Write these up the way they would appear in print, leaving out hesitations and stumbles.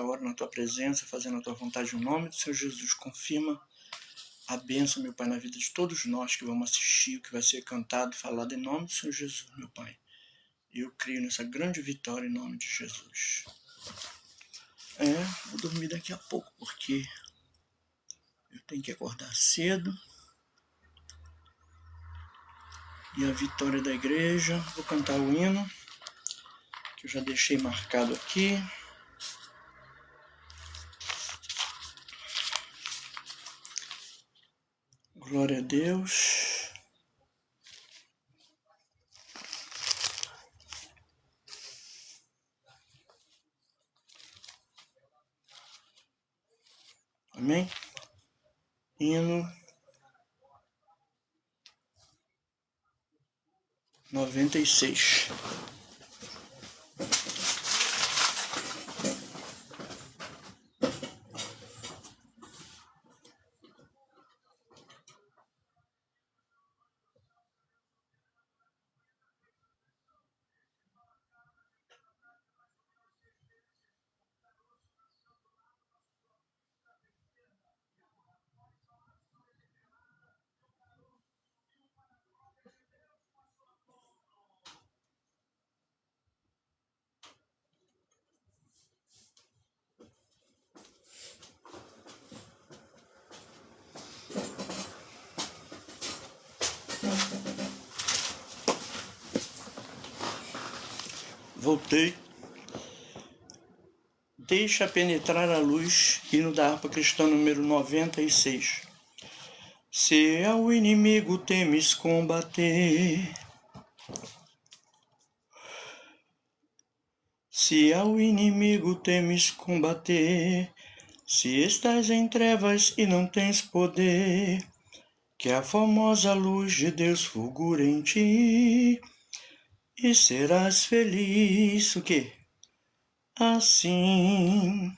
hora na Tua presença, fazendo a Tua vontade em nome do Senhor Jesus. Confirma a bênção, meu Pai, na vida de todos nós que vamos assistir, o que vai ser cantado, falado em nome do Senhor Jesus, meu Pai. Eu creio nessa grande vitória em nome de Jesus. Vou dormir daqui a pouco, porque eu tenho que acordar cedo. E a vitória da igreja, vou cantar o hino, que eu já deixei marcado aqui. Glória a Deus. Amém? Hino 96. Voltei. Deixa penetrar a luz, hino da harpa cristã número 96. Se ao inimigo temes combater, se ao inimigo temes combater, se estás em trevas e não tens poder, que a formosa luz de Deus fulgure em ti, e serás feliz. O quê? Assim,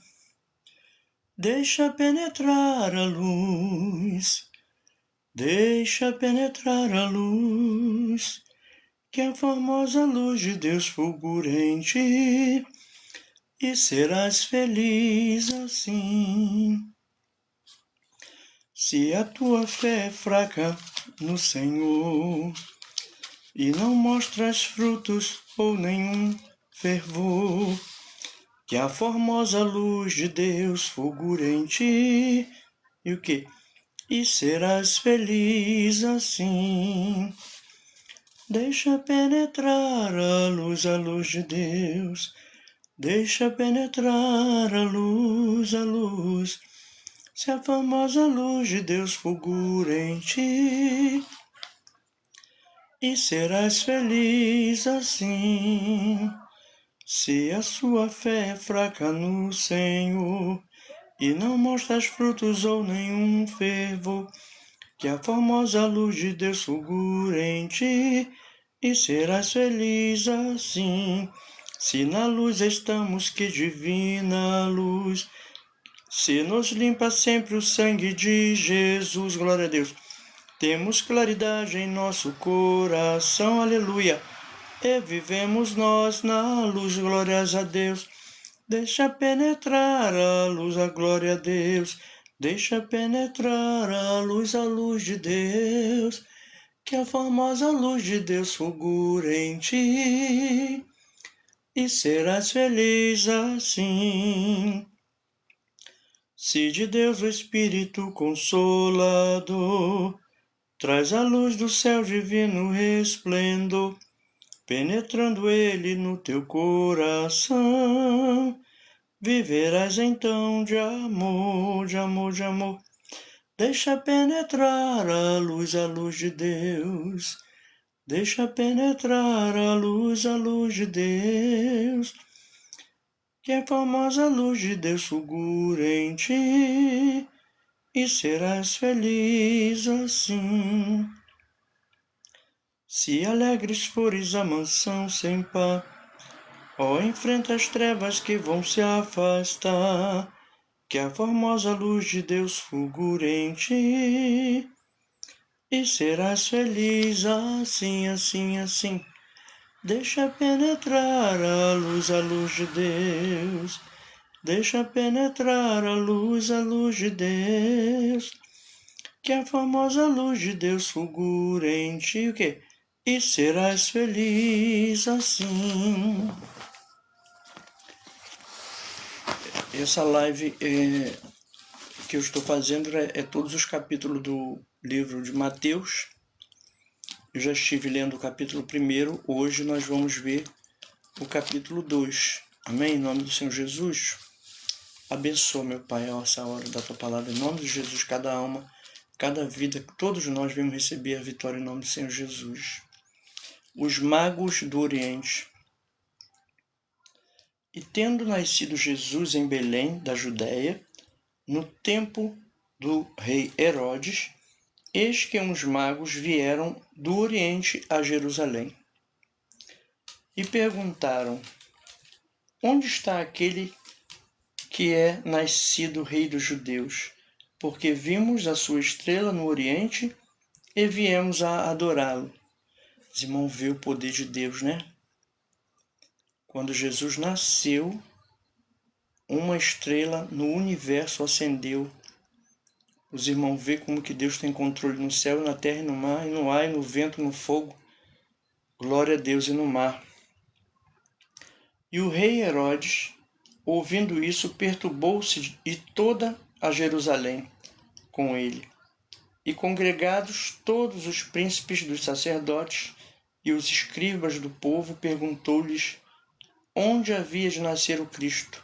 deixa penetrar a luz, deixa penetrar a luz, que a formosa luz de Deus fulgure em ti, e serás feliz assim. Se a tua fé é fraca no Senhor, e não mostras frutos ou nenhum fervor, que a formosa luz de Deus fulgure em ti, e o quê? E serás feliz assim. Deixa penetrar a luz de Deus, deixa penetrar a luz, se a famosa luz de Deus fulgure em ti, e serás feliz assim. Se a sua fé é fraca no Senhor, e não mostras frutos ou nenhum fervor, que a formosa luz de Deus fulgure em ti, e serás feliz assim. Se na luz estamos, que divina luz, se nos limpa sempre o sangue de Jesus, glória a Deus. Temos claridade em nosso coração, aleluia, e vivemos nós na luz, glórias a Deus. Deixa penetrar a luz, a glória a Deus. Deixa penetrar a luz de Deus, que a formosa luz de Deus fulgure em ti, e serás feliz assim. Se de Deus o Espírito Consolador traz a luz do céu divino resplendor, penetrando ele no teu coração, viverás então de amor, de amor, de amor. Deixa penetrar a luz de Deus. Deixa penetrar a luz de Deus, que a famosa luz de Deus fulgure em ti, e serás feliz assim. Se alegres fores a mansão sem par, enfrenta as trevas que vão se afastar, que a formosa luz de Deus fulgure em ti, e serás feliz assim, assim, assim. Deixa penetrar a luz de Deus. deixa penetrar a luz de Deus, que a famosa luz de Deus fulgure em ti, o quê? E serás feliz assim. Essa live que eu estou fazendo é todos os capítulos do livro de Mateus. Eu já estive lendo o capítulo 1, hoje nós vamos ver o capítulo 2. Amém? Em nome do Senhor Jesus. Abençoa, meu Pai, essa hora da Tua palavra. Em nome de Jesus, cada alma, cada vida, que todos nós vamos receber a vitória em nome do Senhor Jesus. Os magos do Oriente. E tendo nascido Jesus em Belém, da Judéia, no tempo do rei Herodes, eis que uns magos vieram do Oriente a Jerusalém e perguntaram: onde está aquele que é nascido rei dos judeus? Porque vimos a sua estrela no Oriente e viemos a adorá-lo. Os irmãos, vê o poder de Deus, né? Quando Jesus nasceu, uma estrela no universo acendeu. Os irmãos vê como que Deus tem controle no céu, na terra e no mar, e no ar, e no vento, e no fogo. Glória a Deus e no mar. E o rei Herodes, ouvindo isso, perturbou-se, e toda a Jerusalém com ele. E congregados todos os príncipes dos sacerdotes e os escribas do povo, perguntou-lhes onde havia de nascer o Cristo.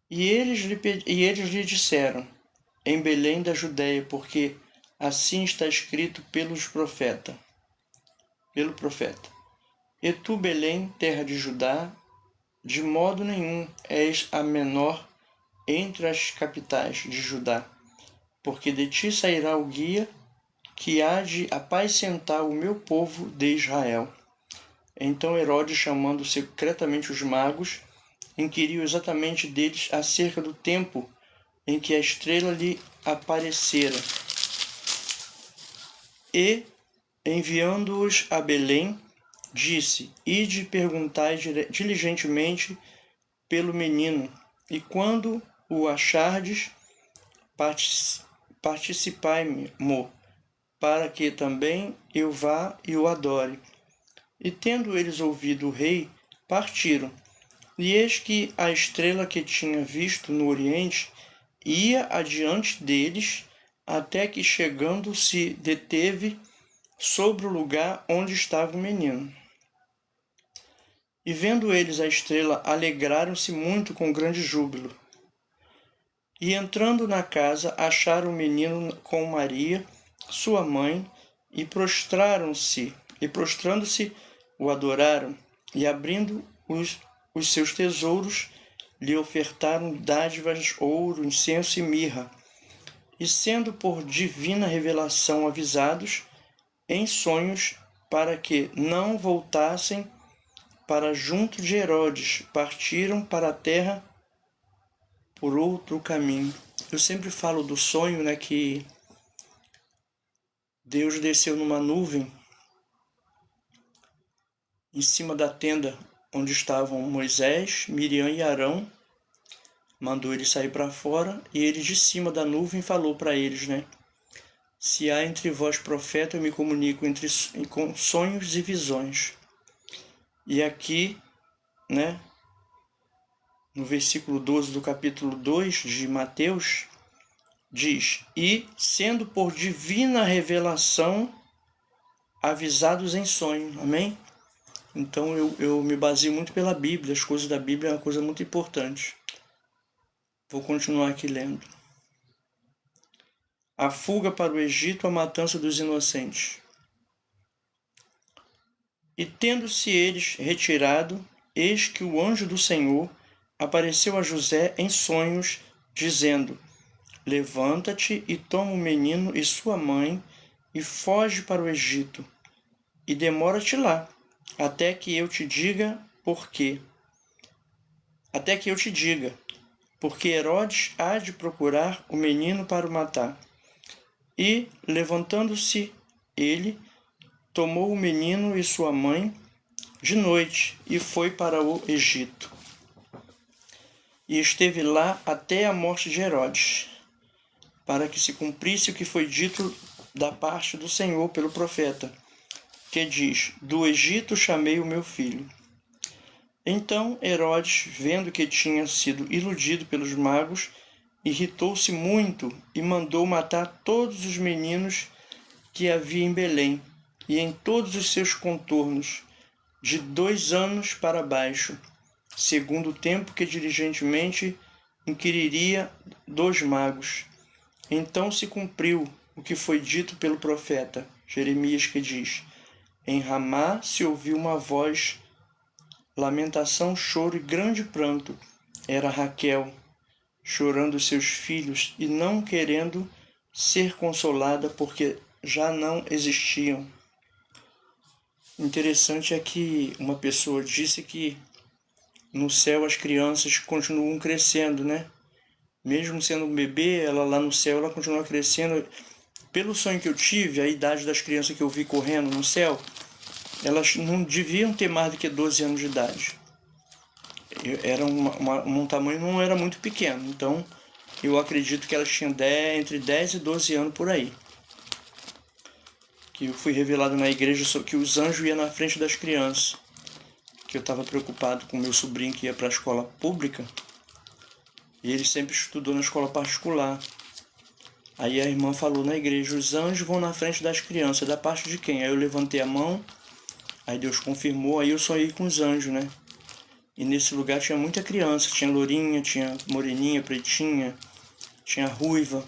E eles lhe disseram: em Belém da Judéia, porque assim está escrito pelo profeta. E tu, Belém, terra de Judá, de modo nenhum és a menor entre as capitais de Judá, porque de ti sairá o guia que há de apacentar o meu povo de Israel. Então Herodes, chamando secretamente os magos, inquiriu exatamente deles acerca do tempo em que a estrela lhe aparecera. E, enviando-os a Belém, disse: ide perguntai diligentemente pelo menino, e quando o achardes, participai-mo, para que também eu vá e o adore. E tendo eles ouvido o rei, partiram. E eis que a estrela que tinha visto no Oriente ia adiante deles, até que, chegando, se deteve sobre o lugar onde estava o menino. E vendo eles a estrela, alegraram-se muito com grande júbilo. E entrando na casa, acharam o menino com Maria, sua mãe, e prostrando-se, o adoraram, e abrindo os seus tesouros, lhe ofertaram dádivas, ouro, incenso e mirra. E sendo por divina revelação avisados em sonhos, para que não voltassem para junto de Herodes, partiram para a terra por outro caminho. Eu sempre falo do sonho, né, que Deus desceu numa nuvem em cima da tenda onde estavam Moisés, Miriam e Arão, mandou eles sair para fora, e ele de cima da nuvem falou para eles, né? Se há entre vós profeta, eu me comunico com sonhos e visões. E aqui, né, no versículo 12 do capítulo 2 de Mateus, diz: e sendo por divina revelação avisados em sonho. Amém? Então eu me baseio muito pela Bíblia, as coisas da Bíblia é uma coisa muito importante. Vou continuar aqui lendo. A fuga para o Egito, a matança dos inocentes. E tendo-se eles retirado, eis que o anjo do Senhor apareceu a José em sonhos, dizendo: levanta-te e toma o menino e sua mãe e foge para o Egito, e demora-te lá, até que eu te diga por quê. Porque Herodes há de procurar o menino para o matar. E, levantando-se ele, tomou o menino e sua mãe de noite e foi para o Egito. e esteve lá até a morte de Herodes, para que se cumprisse o que foi dito da parte do Senhor pelo profeta, que diz: do Egito chamei o meu filho. Então Herodes, vendo que tinha sido iludido pelos magos, irritou-se muito e mandou matar todos os meninos que havia em Belém e em todos os seus contornos, de 2 anos para baixo, segundo o tempo que diligentemente inquiriria dos magos. Então se cumpriu o que foi dito pelo profeta Jeremias, que diz: em Ramá se ouviu uma voz, lamentação, choro e grande pranto. Era Raquel, chorando seus filhos e não querendo ser consolada, porque já não existiam. Interessante é que uma pessoa disse que no céu as crianças continuam crescendo, né? Mesmo sendo um bebê, ela lá no céu ela continua crescendo. Pelo sonho que eu tive, a idade das crianças que eu vi correndo no céu, elas não deviam ter mais do que 12 anos de idade. Era um tamanho, não era muito pequeno, então eu acredito que elas tinham entre 10 e 12 anos por aí. Que eu fui revelado na igreja que os anjos iam na frente das crianças. Que eu estava preocupado com meu sobrinho que ia para a escola pública e ele sempre estudou na escola particular. Aí a irmã falou na igreja: os anjos vão na frente das crianças, da parte de quem? Aí eu levantei a mão, aí Deus confirmou, aí eu sonhei com os anjos, né? E nesse lugar tinha muita criança, tinha lourinha, tinha moreninha, pretinha, tinha ruiva,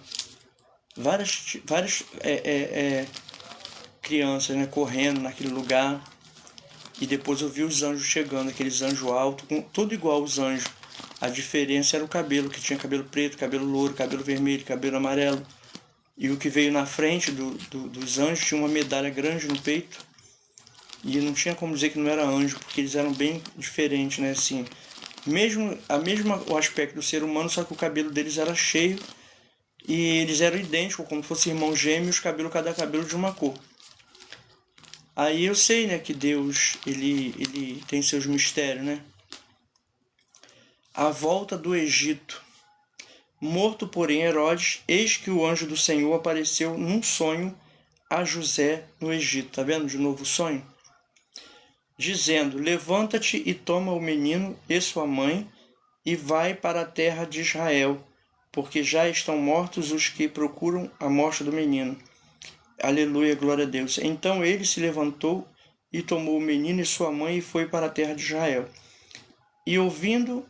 várias crianças, né, correndo naquele lugar. E depois eu vi os anjos chegando, aqueles anjos altos, tudo igual aos anjos. A diferença era o cabelo, que tinha cabelo preto, cabelo louro, cabelo vermelho, cabelo amarelo. E o que veio na frente dos anjos tinha uma medalha grande no peito. E não tinha como dizer que não era anjo, porque eles eram bem diferentes, né? Assim, o aspecto do ser humano, só que o cabelo deles era cheio. E eles eram idênticos, como se fossem irmãos gêmeos, cada cabelo de uma cor. Aí eu sei, né, que Deus, ele tem seus mistérios, né? A volta do Egito. Morto, porém, Herodes, eis que o anjo do Senhor apareceu num sonho a José no Egito. Tá vendo de novo o sonho? Dizendo: levanta-te e toma o menino e sua mãe e vai para a terra de Israel, porque já estão mortos os que procuram a morte do menino. Aleluia, glória a Deus. Então ele se levantou e tomou o menino e sua mãe e foi para a terra de Israel. E ouvindo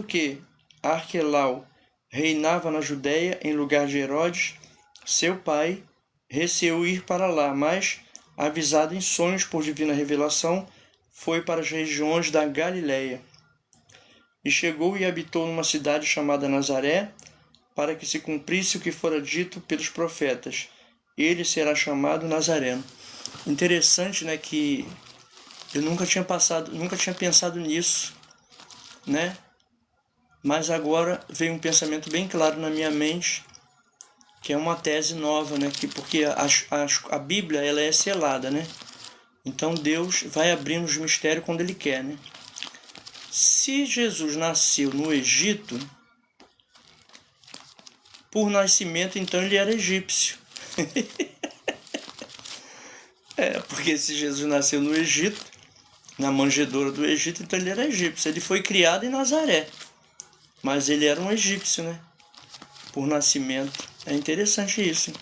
que Arquelau reinava na Judéia em lugar de Herodes, seu pai, receou ir para lá, mas, avisado em sonhos por divina revelação, foi para as regiões da Galiléia. E chegou e habitou numa cidade chamada Nazaré, para que se cumprisse o que fora dito pelos profetas: ele será chamado Nazareno. Interessante, né, que eu nunca tinha pensado nisso, né? Mas agora veio um pensamento bem claro na minha mente, que é uma tese nova, né? Porque a Bíblia, ela é selada, né? Então Deus vai abrindo os mistérios quando Ele quer, né? Se Jesus nasceu no Egito, por nascimento, então ele era egípcio. Porque se Jesus nasceu no Egito, na manjedoura do Egito, então ele era egípcio. Ele foi criado em Nazaré, mas ele era um egípcio, né? Por nascimento. É interessante isso.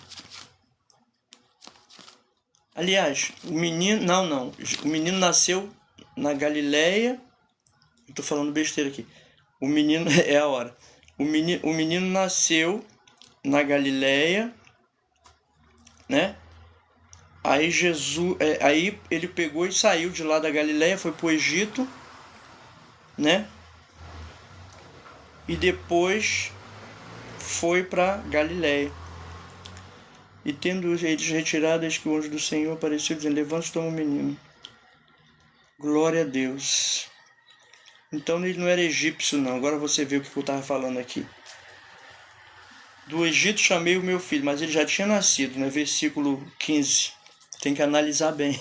Aliás, o menino... Não. O menino nasceu na Galiléia. Estou falando besteira aqui. O menino... É a hora. O menino nasceu na Galiléia, né? Aí aí ele pegou e saiu de lá da Galiléia, foi para o Egito, né? E depois foi para Galiléia. E tendo eles retirado, eis que o anjo do Senhor apareceu, dizendo: levante-se e toma o menino. Glória a Deus. Então ele não era egípcio, não. Agora você vê o que eu estava falando aqui. Do Egito chamei o meu filho, mas ele já tinha nascido, né? Versículo 15. Tem que analisar bem.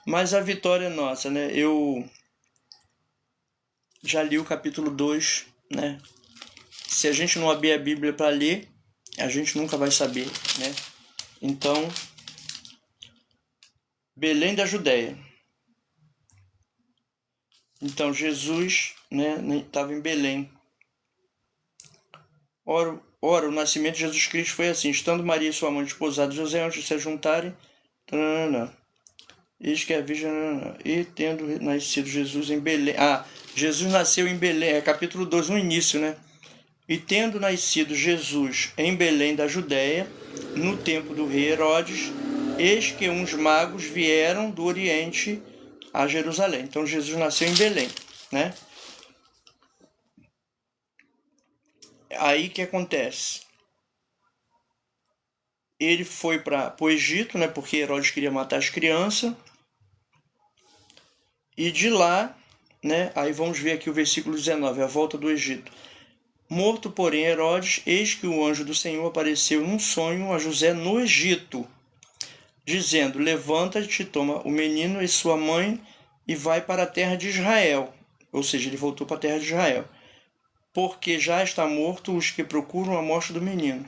Mas a vitória é nossa, né? já li o capítulo 2, né? Se a gente não abrir a Bíblia para ler, a gente nunca vai saber, né? Então, Belém da Judéia. Então, Jesus, né, estava em Belém. Ora, o nascimento de Jesus Cristo foi assim: estando Maria e sua mãe desposadas de José, antes de se juntarem, eis que a Virgem, e tendo nascido Jesus em Belém. Jesus nasceu em Belém, é capítulo 2, no início, né? E tendo nascido Jesus em Belém da Judéia, no tempo do rei Herodes, eis que uns magos vieram do Oriente a Jerusalém. Então Jesus nasceu em Belém, né? Aí que acontece? Ele foi para o Egito, né? Porque Herodes queria matar as crianças. E de lá, né? Aí vamos ver aqui o versículo 19, a volta do Egito. Morto, porém, Herodes, eis que o anjo do Senhor apareceu num sonho a José no Egito, dizendo: levanta-te, toma o menino e sua mãe e vai para a terra de Israel. Ou seja, ele voltou para a terra de Israel, porque já está morto os que procuram a morte do menino.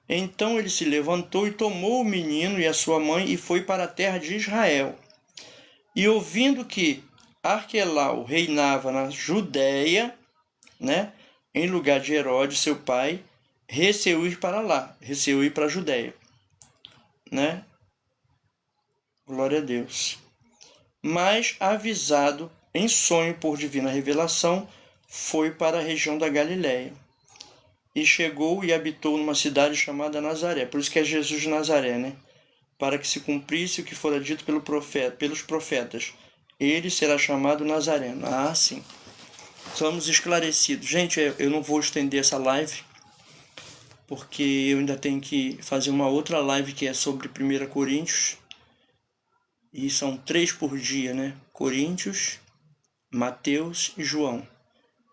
Então ele se levantou e tomou o menino e a sua mãe e foi para a terra de Israel. E ouvindo que Arquelau reinava na Judéia, né, em lugar de Herodes, seu pai, receou ir para lá, receou ir para a Judéia, né? Glória a Deus. Mas, avisado em sonho por divina revelação, foi para a região da Galiléia. E chegou e habitou numa cidade chamada Nazaré. Por isso que é Jesus de Nazaré, né? Para que se cumprisse o que fora dito pelos profetas. Ele será chamado Nazareno. Ah, sim. Estamos esclarecidos. Gente, eu não vou estender essa live, porque eu ainda tenho que fazer uma outra live que é sobre 1 Coríntios. E são 3 por dia, né? Coríntios, Mateus e João.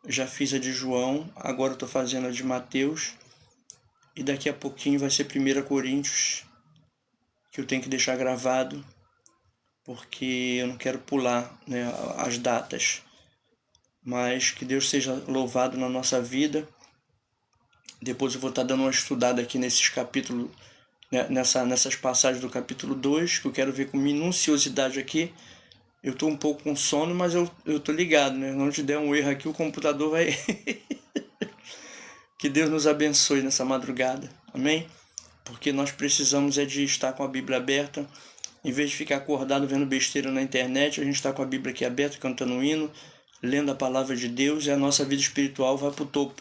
Já fiz a de João, agora estou fazendo a de Mateus. E daqui a pouquinho vai ser 1 Coríntios, que eu tenho que deixar gravado, porque eu não quero pular, né, as datas. Mas que Deus seja louvado na nossa vida. Depois eu vou estar dando uma estudada aqui nesses capítulos, né, nessas passagens do capítulo 2, que eu quero ver com minuciosidade aqui. Eu estou um pouco com sono, mas eu estou ligado, né? Não te der um erro aqui, o computador vai... Que Deus nos abençoe nessa madrugada, amém? Porque nós precisamos de estar com a Bíblia aberta. Em vez de ficar acordado vendo besteira na internet, a gente está com a Bíblia aqui aberta, cantando um hino, lendo a palavra de Deus, e a nossa vida espiritual vai para o topo,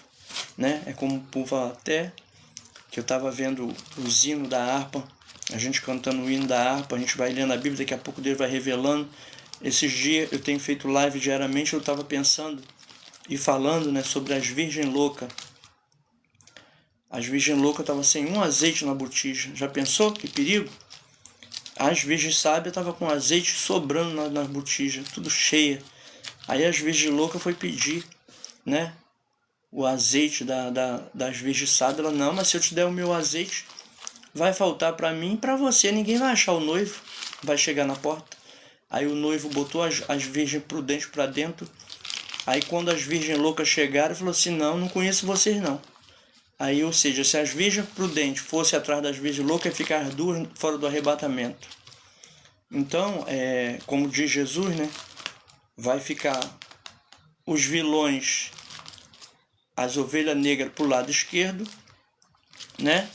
né? É como o povo até, que eu estava vendo os hinos da harpa, a gente cantando o hino da harpa, a gente vai lendo a Bíblia, daqui a pouco Deus vai revelando. Esses dias eu tenho feito live diariamente, eu estava pensando e falando, né, sobre as virgens loucas. As virgens loucas estavam sem um azeite na botija. Já pensou? Que perigo? As virgens sábias estavam com azeite sobrando nas botijas, tudo cheia. Aí as virgens loucas foi pedir, né, o azeite das virgens sábias. Ela: não, mas se eu te der o meu azeite, vai faltar para mim e para você. Ninguém vai achar o noivo, vai chegar na porta. Aí o noivo botou as virgens prudentes para dentro. Aí quando as virgens loucas chegaram, falou assim: não conheço vocês não. Aí, ou seja, se as virgens prudentes fossem atrás das virgens loucas, ia ficar as duas fora do arrebatamento. Então, como diz Jesus, né, vai ficar os vilões, as ovelhas negras para o lado esquerdo, né,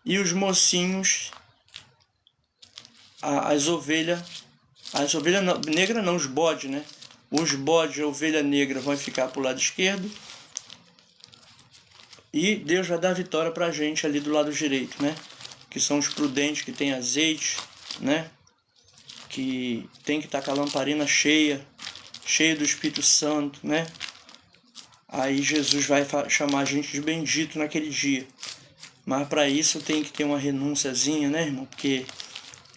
e os mocinhos, as ovelhas negras não, os bodes, né? Os bodes e a ovelha negra vão ficar para o lado esquerdo. E Deus vai dar vitória para a gente ali do lado direito, né? Que são os prudentes, que tem azeite, né? Que tem que estar com a lamparina cheia do Espírito Santo, né? Aí Jesus vai chamar a gente de bendito naquele dia. Mas para isso tem que ter uma renúnciazinha, né, irmão? Porque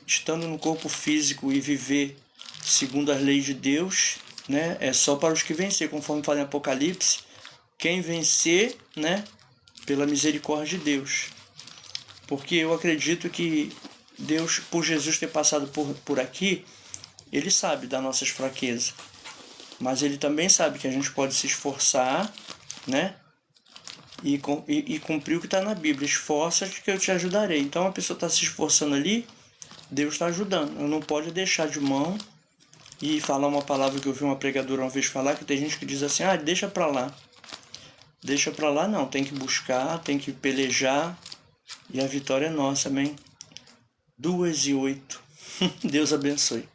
estando no corpo físico e viver segundo as leis de Deus, né, é só para os que vencer, conforme fala em Apocalipse. Quem vencer, né, pela misericórdia de Deus. Porque eu acredito que Deus, por Jesus ter passado por aqui, Ele sabe das nossas fraquezas. Mas ele também sabe que a gente pode se esforçar, né? E cumprir o que está na Bíblia. Esforça-te que eu te ajudarei. Então a pessoa está se esforçando ali, Deus está ajudando. Não pode deixar de mão e falar uma palavra que eu vi uma pregadora uma vez falar, que tem gente que diz assim, deixa pra lá. Deixa pra lá não, tem que buscar, tem que pelejar e a vitória é nossa, amém? 2:08. Deus abençoe.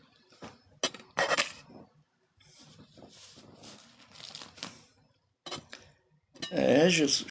Jesus.